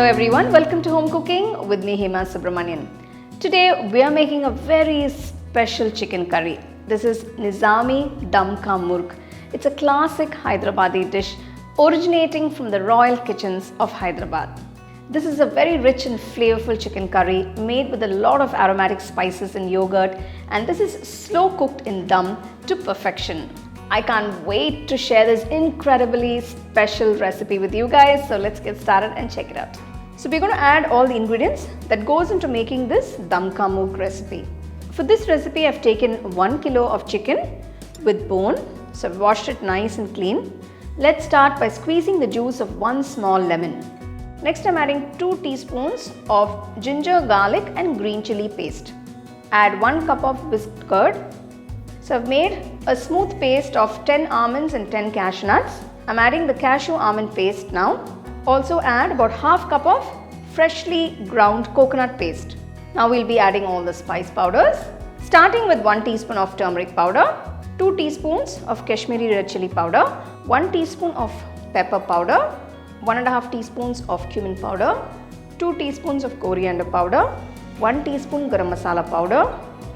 everyone, welcome to Home Cooking with me Hema Subramanian. Today we are making a very special chicken curry. This is Nizami Dum Ka Murgh. It's a classic Hyderabadi dish originating from the royal kitchens of Hyderabad. This is a very rich and flavorful chicken curry made with a lot of aromatic spices and yogurt, and this is slow cooked in dum to perfection. I can't wait to share this incredibly special recipe with you guys, so let's get started and check it out. So we're going to add all the ingredients that goes into making this Dum Ka Murgh recipe. For this recipe I've taken 1 kilo of chicken with bone, so I've washed it nice and clean. Let's start by squeezing the juice of 1 small lemon. Next I'm adding 2 teaspoons of ginger, garlic and green chili paste. Add 1 cup of whisked curd. So I've made a smooth paste of 10 almonds and 10 cashew nuts. I'm adding the cashew almond paste now. Also add about half cup of freshly ground coconut paste. Now we'll be adding all the spice powders. Starting with 1 teaspoon of turmeric powder, 2 teaspoons of Kashmiri red chili powder, 1 teaspoon of pepper powder, 1.5 teaspoons of cumin powder, 2 teaspoons of coriander powder, 1 teaspoon garam masala powder,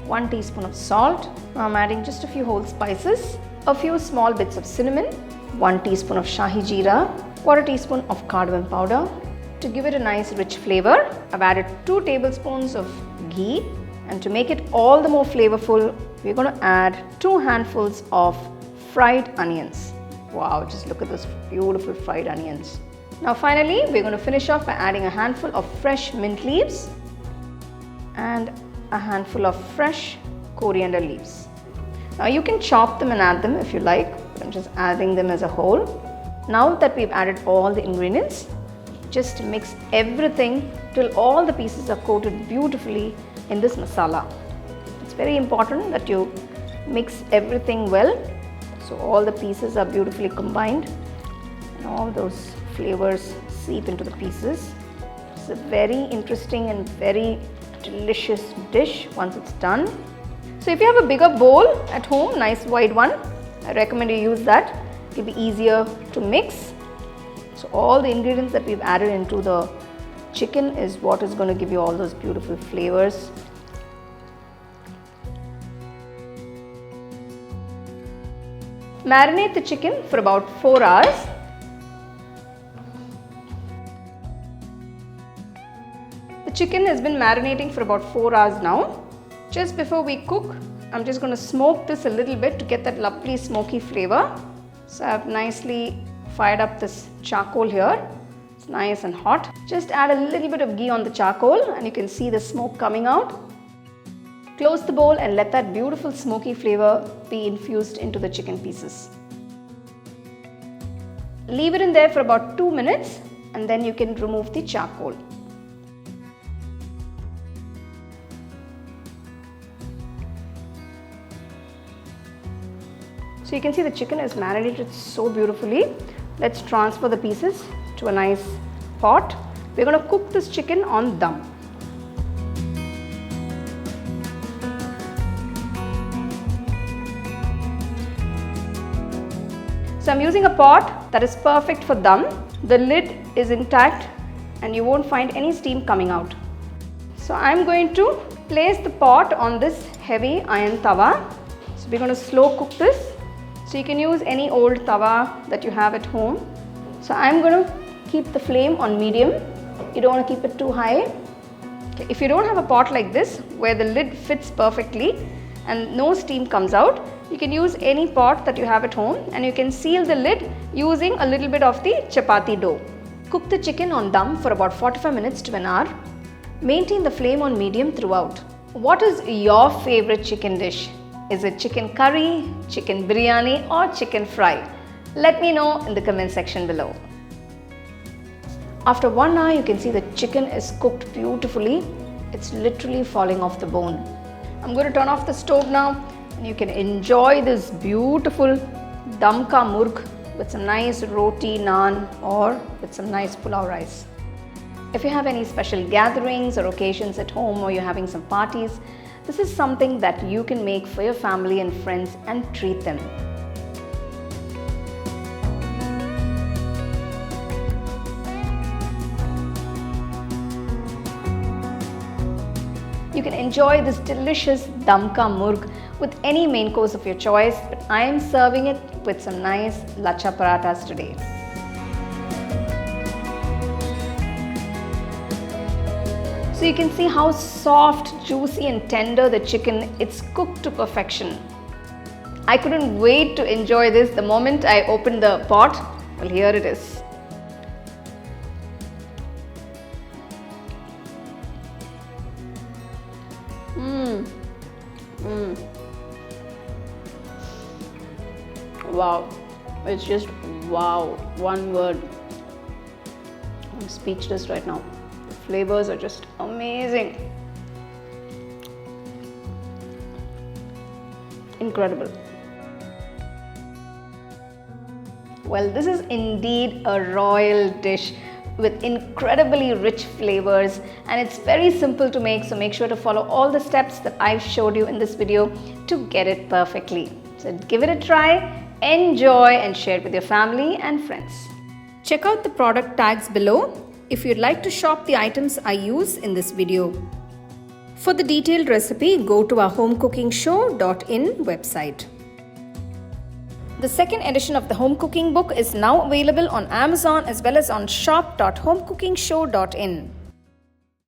1 teaspoon of salt. Now I'm adding just a few whole spices, a few small bits of cinnamon, 1 teaspoon of shahi jeera, 1/4 teaspoon of cardamom powder. To give it a nice rich flavor, I've added 2 tablespoons of ghee, and to make it all the more flavorful, we're going to add 2 handfuls of fried onions. Wow, just look at those beautiful fried onions. Now finally, we're going to finish off by adding a handful of fresh mint leaves and a handful of fresh coriander leaves. Now you can chop them and add them if you like, but I'm just adding them as a whole. Now that we've added all the ingredients, just mix everything till all the pieces are coated beautifully in this masala. It's very important that you mix everything well so all the pieces are beautifully combined and all those flavors seep into the pieces. It's a very interesting and very delicious dish once it's done. So if you have a bigger bowl at home, nice wide one, I recommend you use that. It'll be easier to mix. So all the ingredients that we've added into the chicken is what is going to give you all those beautiful flavors. Marinate the chicken for about 4 hours. The chicken has been marinating for about 4 hours now. Just before we cook, I'm just going to smoke this a little bit to get that lovely smoky flavor. So I've nicely fired up this charcoal here. It's nice and hot. Just add a little bit of ghee on the charcoal and you can see the smoke coming out. Close the bowl and let that beautiful smoky flavor be infused into the chicken pieces. Leave it in there for about 2 minutes and then you can remove the charcoal. So you can see the chicken is marinated so beautifully. Let's transfer the pieces to a nice pot. We're going to cook this chicken on dum. So I'm using a pot that is perfect for dum. The lid is intact and you won't find any steam coming out. So I'm going to place the pot on this heavy iron tawa. So we're going to slow cook this. So you can use any old tawa that you have at home. So I'm going to keep the flame on medium. You don't want to keep it too high. Okay. If you don't have a pot like this where the lid fits perfectly and no steam comes out, you can use any pot that you have at home and you can seal the lid using a little bit of the chapati dough. Cook the chicken on dum for about 45 minutes to an hour. Maintain the flame on medium throughout. What is your favorite chicken dish? Is it chicken curry, chicken biryani or chicken fry? Let me know in the comment section below. After 1 hour, you can see the chicken is cooked beautifully. It's literally falling off the bone. I'm going to turn off the stove now and you can enjoy this beautiful Dum Ka Murgh with some nice roti, naan or with some nice pulao rice. If you have any special gatherings or occasions at home or you're having some parties, this is something that you can make for your family and friends and treat them. You can enjoy this delicious Dum Ka Murgh with any main course of your choice, but I am serving it with some nice lacha parathas today. So you can see how soft, juicy and tender the chicken, it's cooked to perfection. I couldn't wait to enjoy this the moment I opened the pot. Well, here it is. Wow, it's just wow, one word. I'm speechless right now. The flavors are just amazing. Incredible. Well, this is indeed a royal dish with incredibly rich flavors, and it's very simple to make, so make sure to follow all the steps that I've showed you in this video to get it perfectly. So give it a try, enjoy and share it with your family and friends. Check out the product tags below if you'd like to shop the items I use in this video. For the detailed recipe, go to our HomeCookingShow.in website. The second edition of the home cooking book is now available on Amazon as well as on shop.homecookingshow.in.